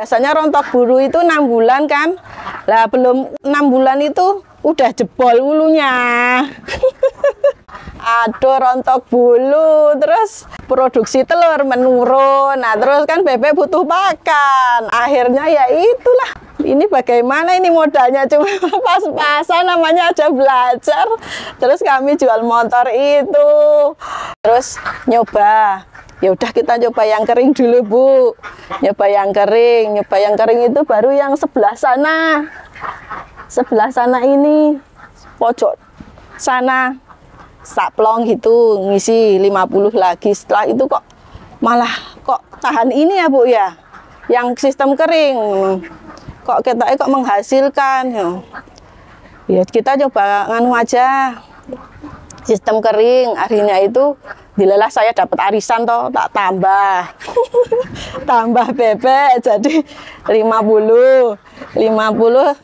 Biasanya rontok bulu itu 6 bulan kan. Lah belum 6 bulan itu udah jebol ulunya. Aduh, rontok bulu, terus produksi telur menurun. Nah, terus kan bebek butuh pakan. Akhirnya ya itulah. Ini bagaimana ini modalnya cuma pas-pasan, namanya aja belajar. Terus kami jual motor itu. Terus nyoba. Ya udah kita coba yang kering dulu, Bu. Nyoba yang kering itu baru yang sebelah sana. Sebelah sana ini pojok sana saplong gitu ngisi 50 lagi. Setelah itu kok malah kok tahan ini ya, Bu ya. Yang sistem kering. Kok kita kok menghasilkan ya. Ya kita coba nganu aja. Sistem kering, akhirnya itu dilelah saya dapat arisan toh, tak tambah. Tambah bebek jadi 50.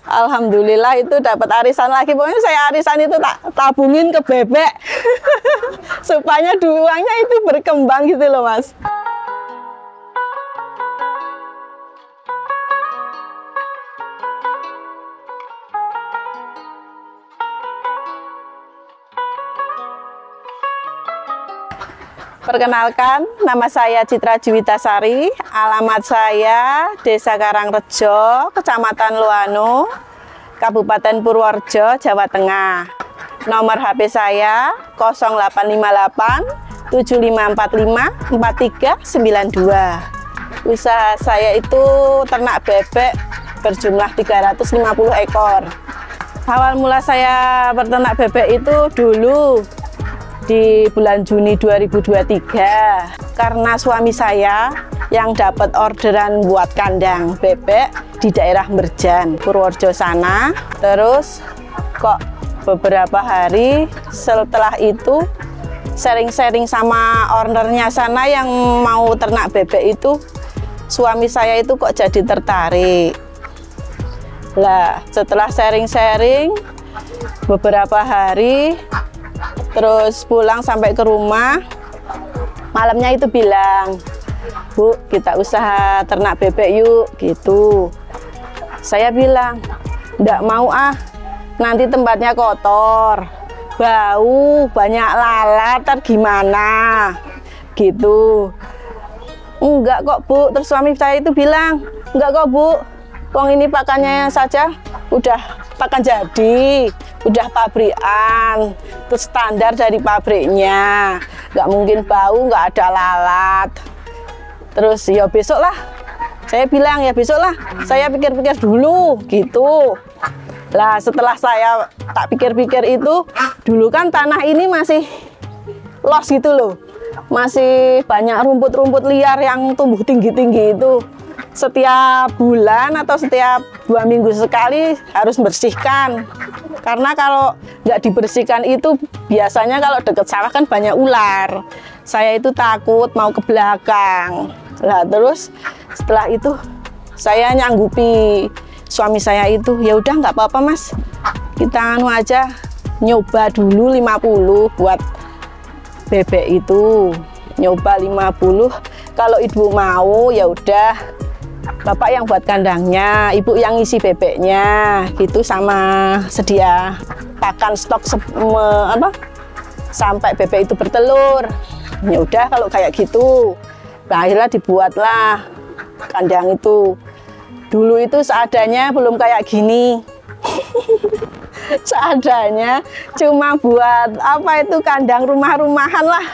Alhamdulillah itu dapat arisan lagi. Pokoknya saya arisan itu tak tabungin ke bebek. Supaya uangnya itu berkembang gitu loh, Mas. Perkenalkan, nama saya Citra Juwitasari, alamat saya Desa Karangrejo, Kecamatan Loano, Kabupaten Purworejo, Jawa Tengah. Nomor HP saya 0858 7545 4392. Usaha saya itu ternak bebek berjumlah 350 ekor. Awal mula saya berternak bebek itu dulu di bulan Juni 2023 karena suami saya yang dapat orderan buat kandang bebek di daerah Merjan, Purworejo sana. Terus kok beberapa hari setelah itu sharing-sharing sama ownernya sana yang mau ternak bebek itu, suami saya itu kok jadi tertarik. Lah setelah sharing-sharing beberapa hari, terus pulang sampai ke rumah, malamnya itu bilang, Bu, kita usaha ternak bebek yuk, gitu. Saya bilang, enggak mau ah, nanti tempatnya kotor, bau, banyak lalat, ntar gimana, gitu. Enggak kok, Bu. Terus suami saya itu bilang, enggak kok, Bu, wong ini pakannya saja udah pakan jadi, udah pabrikan, terus standar dari pabriknya, nggak mungkin bau, nggak ada lalat. Terus ya besok lah, saya bilang ya besok lah, saya pikir-pikir dulu gitu. Lah setelah saya tak pikir-pikir itu, dulu kan tanah ini masih los gitu loh, masih banyak rumput-rumput liar yang tumbuh tinggi-tinggi itu. Setiap bulan atau setiap 2 minggu sekali harus bersihkan, karena kalau nggak dibersihkan itu biasanya kalau deket sawah kan banyak ular. Saya itu takut mau ke belakang. Nah terus setelah itu saya nyanggupi suami saya itu, ya udah nggak apa-apa Mas, kita anu aja, nyoba dulu 50 buat bebek itu, nyoba 50. Kalau ibu mau ya udah, Bapak yang buat kandangnya, Ibu yang isi bebeknya, gitu, sama sedia pakan stok sampai bebek itu bertelur. Ya udah kalau kayak gitu. Nah, akhirnya dibuatlah kandang itu. Dulu itu seadanya, belum kayak gini. Seadanya cuma buat apa itu kandang rumah-rumahan lah.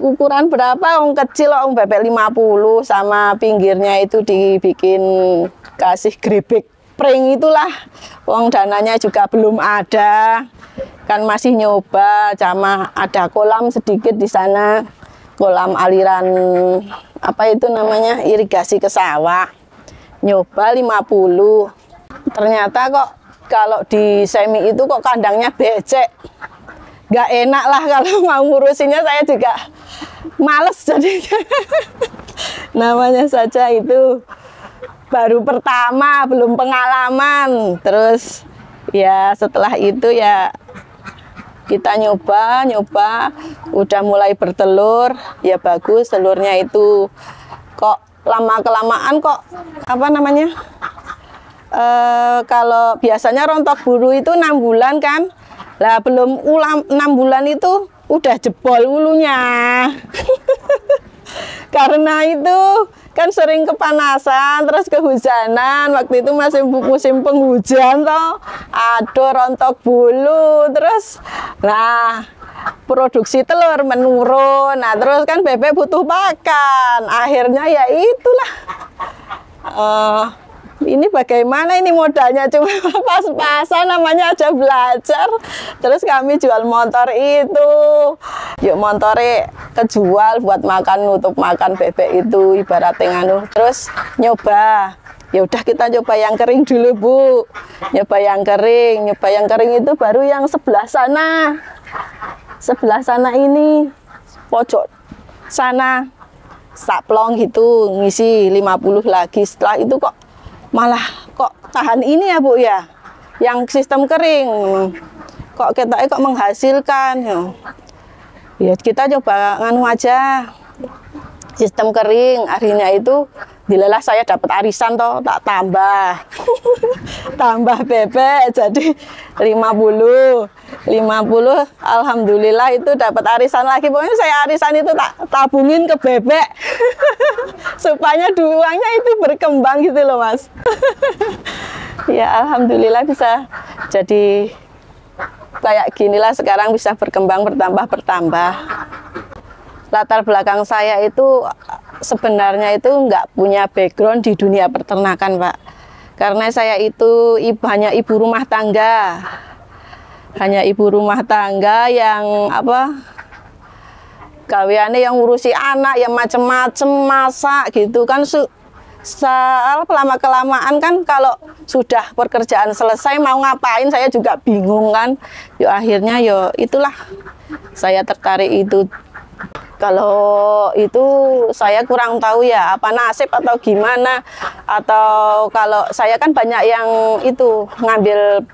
Ukuran berapa, kecil, bebek 50, sama pinggirnya itu dibikin kasih grebek pring itulah. Dananya juga belum ada, kan masih nyoba, sama ada kolam sedikit di sana, kolam aliran apa itu namanya, irigasi ke sawah. Nyoba 50, ternyata kok kalau di semi itu kok kandangnya becek, nggak enak lah kalau mau ngurusinnya, saya juga males jadinya. Namanya saja itu baru pertama, belum pengalaman. Terus ya setelah itu ya kita nyoba, udah mulai bertelur, ya bagus telurnya itu. Kok lama-kelamaan kok apa namanya, kalau biasanya rontok bulu itu 6 bulan kan, lah belum 6 bulan itu udah jebol ulunya. Karena itu kan sering kepanasan, terus kehujanan, waktu itu masih musim penghujan toh, aduh rontok bulu, terus nah produksi telur menurun, nah terus kan bebek butuh pakan, akhirnya ya itulah, ini bagaimana ini modalnya cuma pas-pasan, namanya aja belajar. Terus kami jual motor itu, yuk motornya kejual buat makan, nutup makan bebek itu ibaratnya nganu. Terus nyoba, ya udah kita coba yang kering dulu Bu, nyoba yang kering itu baru yang sebelah sana ini pojok sana saplong gitu ngisi 50 lagi, setelah itu kok malah kok tahan ini ya Bu ya, yang sistem kering kok kita kok menghasilkan ya, kita coba nganu aja sistem kering. Akhirnya itu dilelah saya dapat arisan toh, tak tambah bebek jadi 50, alhamdulillah itu dapat arisan lagi. Pokoknya saya arisan itu tak tabungin ke bebek supaya uangnya itu berkembang gitu loh Mas. Ya alhamdulillah bisa jadi kayak ginilah sekarang, bisa berkembang bertambah. Latar belakang saya itu sebenarnya itu nggak punya background di dunia peternakan Pak, karena saya itu hanya ibu rumah tangga, yang apa gaweane yang ngurusi anak, yang macem-macem masak gitu kan. Lama kelamaan kan kalau sudah pekerjaan selesai mau ngapain saya juga bingung kan. Yuk akhirnya yo itulah saya tertarik itu. Kalau itu saya kurang tahu ya apa nasib atau gimana, atau kalau saya kan banyak yang itu ngambil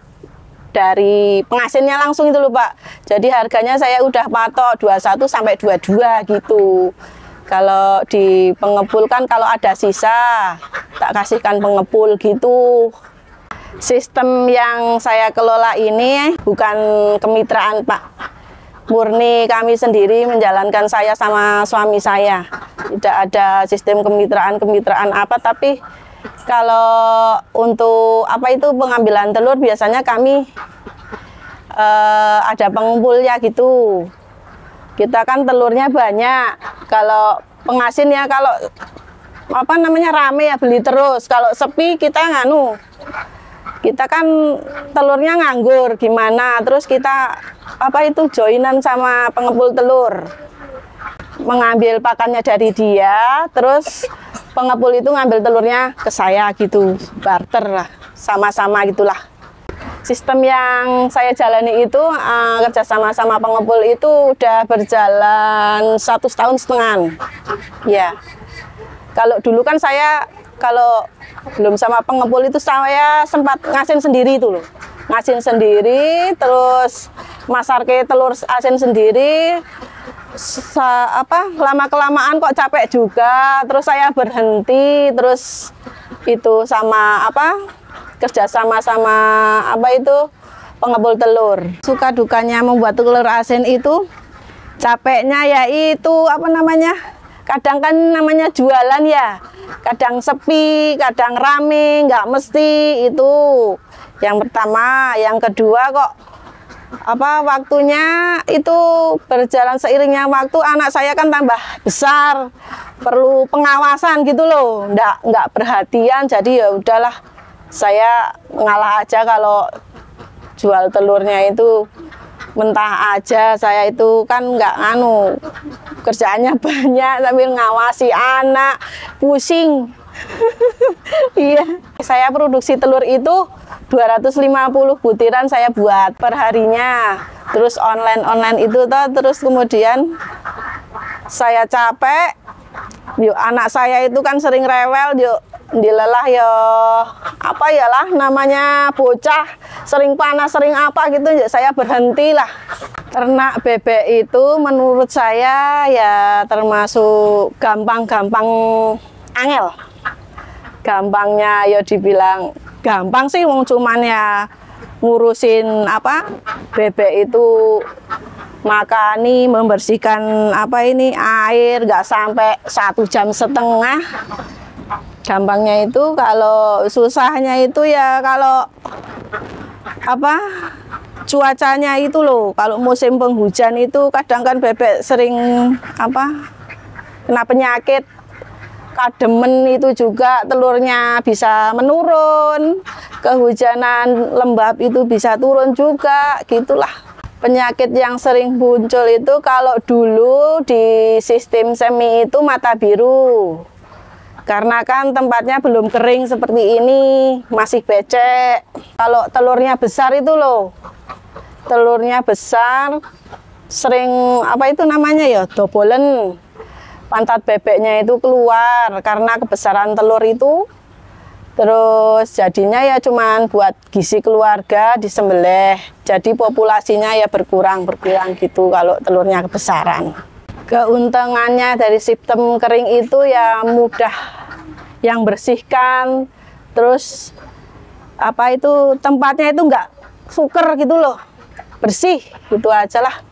dari pengasinnya langsung itu loh Pak. Jadi harganya saya udah patok 21 sampai 22 gitu. Kalau di pengepul kan kalau ada sisa tak kasihkan pengepul gitu. Sistem yang saya kelola ini bukan kemitraan Pak, murni kami sendiri menjalankan, saya sama suami saya. Tidak ada sistem kemitraan apa, tapi kalau untuk apa itu pengambilan telur biasanya kami ada pengumpulnya gitu. Kita kan telurnya banyak. Kalau pengasin ya kalau apa namanya rame ya beli terus. Kalau sepi kita nganu. Kita kan telurnya nganggur gimana, terus kita apa itu joinan sama pengepul telur, mengambil pakannya dari dia, terus pengepul itu ngambil telurnya ke saya gitu, barter lah, sama-sama gitulah. Sistem yang saya jalani itu kerja sama pengepul itu udah berjalan 1,5 tahun ya. Kalau dulu kan saya kalau belum sama pengepul itu saya sempat ngasin sendiri itu loh, ngasin sendiri, terus masarke telur asin sendiri. Lama kelamaan kok capek juga, terus saya berhenti, terus itu sama kerja sama pengepul telur. Suka dukanya membuat telur asin itu capeknya ya itu kadang kan namanya jualan ya, kadang sepi, kadang rame, nggak mesti itu. Yang pertama, yang kedua kok waktunya itu berjalan seiringnya waktu, anak saya kan tambah besar, perlu pengawasan gitu loh, nggak perhatian, jadi ya udahlah saya ngalah aja kalau jual telurnya itu mentah aja. Saya itu kan nggak kerjaannya banyak sambil ngawasi anak, pusing. Iya, saya produksi telur itu 250 butiran saya buat perharinya. Terus online itu terus kemudian saya capek. Yuk anak saya itu kan sering rewel, yuk dilelah ya namanya bocah, sering panas, sering gitu, ya saya berhentilah. Ternak bebek itu menurut saya ya termasuk gampang-gampang angel. Gampangnya ya dibilang gampang sih, wong cuman ya ngurusin apa bebek itu, makani, membersihkan apa ini air, nggak sampai 1,5 jam. Gampangnya itu. Kalau susahnya itu ya kalau apa cuacanya itu loh. Kalau musim penghujan itu kadang kan bebek sering apa kena penyakit, kademen, itu juga telurnya bisa menurun. Kehujanan lembab itu bisa turun juga, gitulah. Penyakit yang sering muncul itu kalau dulu di sistem semi itu mata biru. Karena kan tempatnya belum kering seperti ini, masih becek. Kalau telurnya besar itu loh, telurnya besar, sering apa itu namanya ya, dobolen. Pantat bebeknya itu keluar karena kebesaran telur itu. Terus jadinya ya cuman buat gizi keluarga disembelih. Jadi populasinya ya berkurang gitu kalau telurnya kebesaran. Keuntungannya dari sistem kering itu ya mudah yang bersihkan. Terus apa itu tempatnya itu enggak suker gitu loh. Bersih gitu aja lah.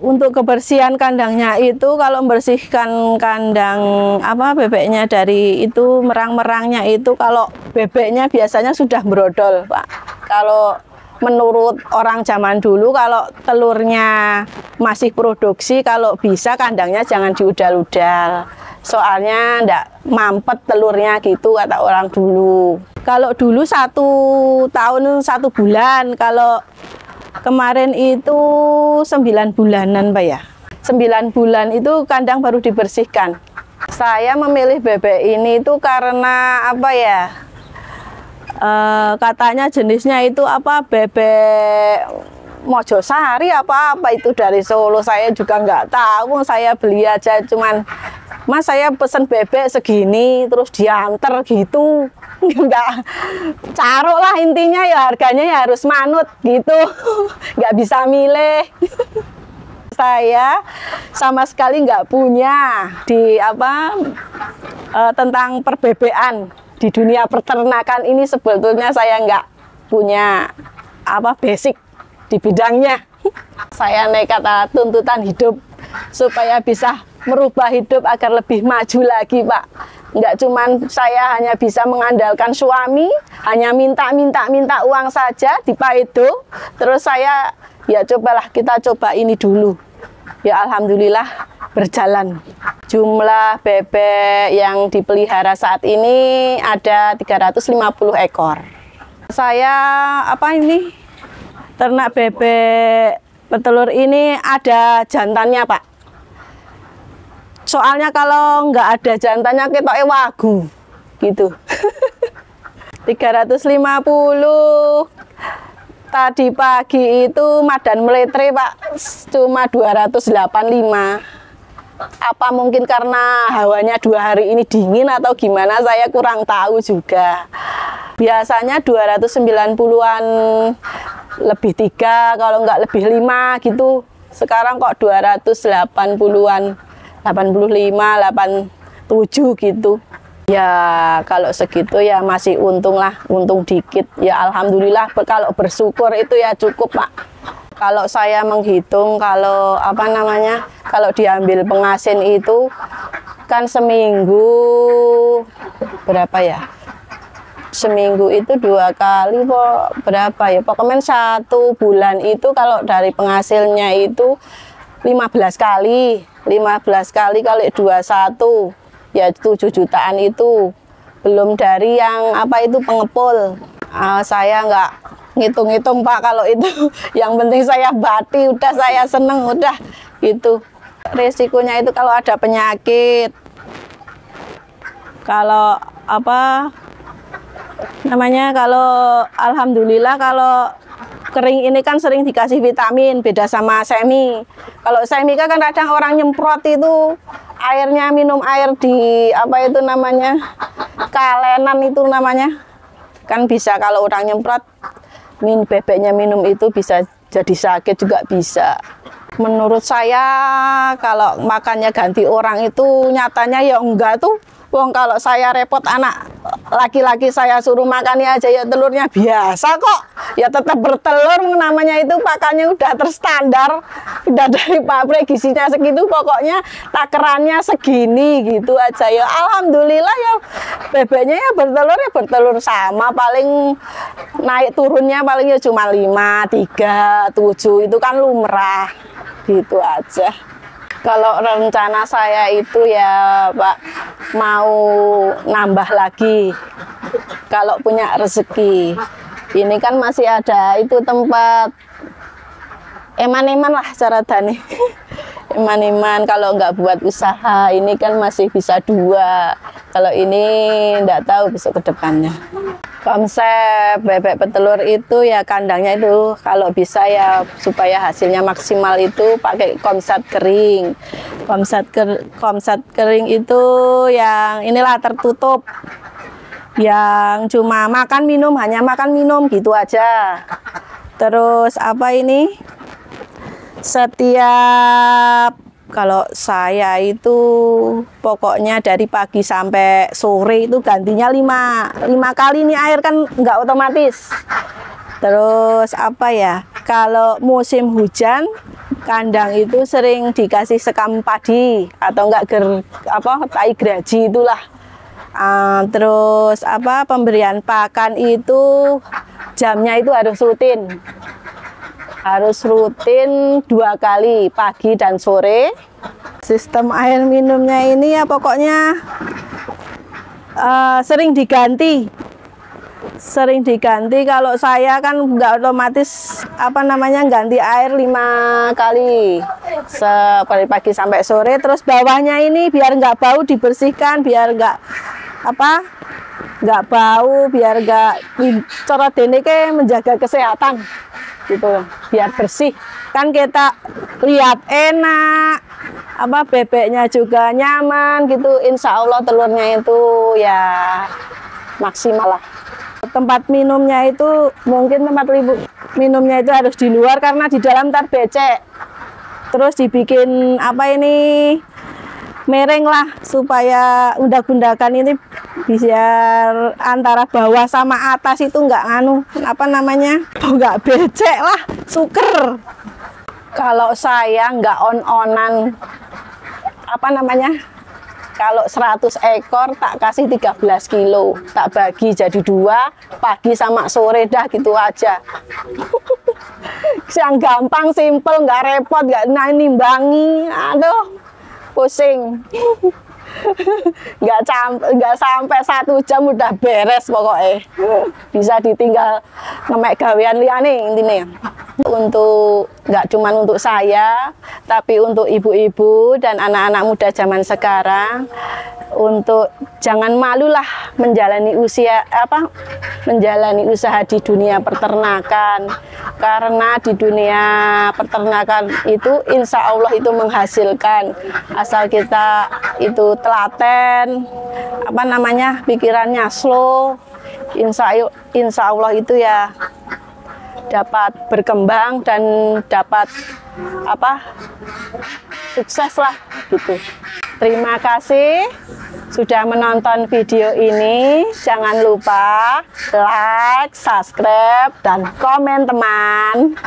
Untuk kebersihan kandangnya itu, kalau membersihkan kandang apa bebeknya dari itu merang-merangnya itu, kalau bebeknya biasanya sudah brodol, Pak. Kalau menurut orang zaman dulu, kalau telurnya masih produksi, kalau bisa kandangnya jangan diudal-udal. Soalnya ndak mampet telurnya gitu kata orang dulu. Kalau dulu 1 tahun 1 bulan, kalau kemarin itu 9 bulanan, Pak ya. 9 bulan itu kandang baru dibersihkan. Saya memilih bebek ini itu karena apa ya? Katanya jenisnya itu apa, bebek Mojosari apa itu dari Solo. Saya juga nggak tahu, saya beli aja cuman, Mas saya pesen bebek segini terus diantar gitu. Nggak caruk lah intinya, ya harganya ya harus manut gitu. Nggak bisa milih. Saya sama sekali nggak punya di apa tentang perbebean di dunia peternakan ini. Sebetulnya saya nggak punya apa basic di bidangnya. Saya nekat tuntutan hidup supaya bisa merubah hidup agar lebih maju lagi, Pak. Nggak cuman saya hanya bisa mengandalkan suami, hanya minta uang saja di Paido. Terus saya ya cobalah, kita coba ini dulu. Ya alhamdulillah berjalan. Jumlah bebek yang dipelihara saat ini ada 350 ekor. Saya apa ini ternak bebek petelur ini ada jantannya, Pak. Soalnya kalau nggak ada jantannya ketoknya wagu gitu. 350. Tadi pagi itu madan meletre, Pak, cuma 285. Apa mungkin karena hawanya 2 hari ini dingin atau gimana, saya kurang tahu juga. Biasanya 290-an lebih 3, kalau nggak lebih 5 gitu. Sekarang kok 280-an, 85, 87 gitu. Ya kalau segitu ya masih untung lah, untung dikit. Ya alhamdulillah, kalau bersyukur itu ya cukup, Pak. Kalau saya menghitung, kalau apa namanya, kalau diambil pengasin itu kan seminggu berapa ya? Seminggu itu 2 kali kok, berapa ya? Pokoknya 1 bulan itu kalau dari penghasilnya itu 15 kali. 15 kali kali 21 ya 7 jutaan itu. Belum dari yang apa itu pengepul. Saya nggak ngitung-ngitung, Pak, kalau itu. Yang penting saya bati, udah saya seneng, udah gitu. Resikonya itu kalau ada penyakit, kalau apa namanya, kalau alhamdulillah kalau kering ini kan sering dikasih vitamin, beda sama semi. Kalau semi kan kadang orang nyemprot itu airnya, minum air di apa itu namanya, kalenan itu namanya. Kan bisa kalau orang nyemprot, bebeknya minum itu bisa jadi sakit juga bisa. Menurut saya kalau makannya ganti orang itu nyatanya ya enggak tuh. Wong kalau saya repot anak laki-laki saya suruh makannya aja ya telurnya biasa kok. Ya tetap bertelur, namanya itu pakannya udah terstandar. Udah dari pabrik gizinya segitu, pokoknya takarannya segini gitu aja ya. Alhamdulillah ya bebeknya ya bertelur sama, paling naik turunnya paling ya cuma 5, 3, 7 itu kan lumrah gitu aja. Kalau rencana saya itu ya Pak, mau nambah lagi kalau punya rezeki. Ini kan masih ada itu tempat eman-eman lah cara tani. Eman-eman kalau nggak buat usaha ini kan masih bisa 2. Kalau ini nggak tahu besok ke depannya. Konsep bebek petelur itu ya kandangnya itu kalau bisa ya supaya hasilnya maksimal itu pakai komsat kering. Komsat kering itu yang inilah tertutup, yang cuma makan minum, hanya makan minum gitu aja. Terus apa ini, setiap kalau saya itu pokoknya dari pagi sampai sore itu gantinya 5 kali nih air kan nggak otomatis. Terus apa ya, kalau musim hujan kandang itu sering dikasih sekam padi atau enggak tai graji itulah. Terus apa, pemberian pakan itu jamnya itu harus rutin. Harus rutin 2 kali, pagi dan sore. Sistem air minumnya ini ya pokoknya sering diganti. Kalau saya kan nggak otomatis ganti air 5 kali seperti pagi sampai sore. Terus bawahnya ini biar nggak bau dibersihkan, biar nggak bau, biar nggak cara deneke menjaga kesehatan gitu, biar bersih kan kita lihat enak, bebeknya juga nyaman gitu. Insya Allah telurnya itu ya maksimal lah. Tempat minumnya itu mungkin minumnya itu harus di luar karena di dalam ntar becek. Terus dibikin mereng lah supaya undak-undakan ini biar antara bawah sama atas itu nggak nggak becek lah, suker. Kalau saya nggak on-onan kalau 100 ekor tak kasih 13 kilo, tak bagi jadi 2, pagi sama sore dah gitu aja. Yang gampang, simple, nggak repot, nggak nimbangi, aduh pusing. nggak sampai 1 jam udah beres pokoknya. Bisa ditinggal ngemek gawean liyane intinya. Untuk nggak cuma untuk saya, tapi untuk ibu-ibu dan anak-anak muda zaman sekarang, untuk jangan malulah menjalani usaha di dunia peternakan. Karena di dunia peternakan itu insya Allah itu menghasilkan, asal kita itu telaten, pikirannya slow, insya Allah itu ya dapat berkembang dan dapat sukses lah gitu. Terima kasih sudah menonton video ini. Jangan lupa like, subscribe, dan komen teman.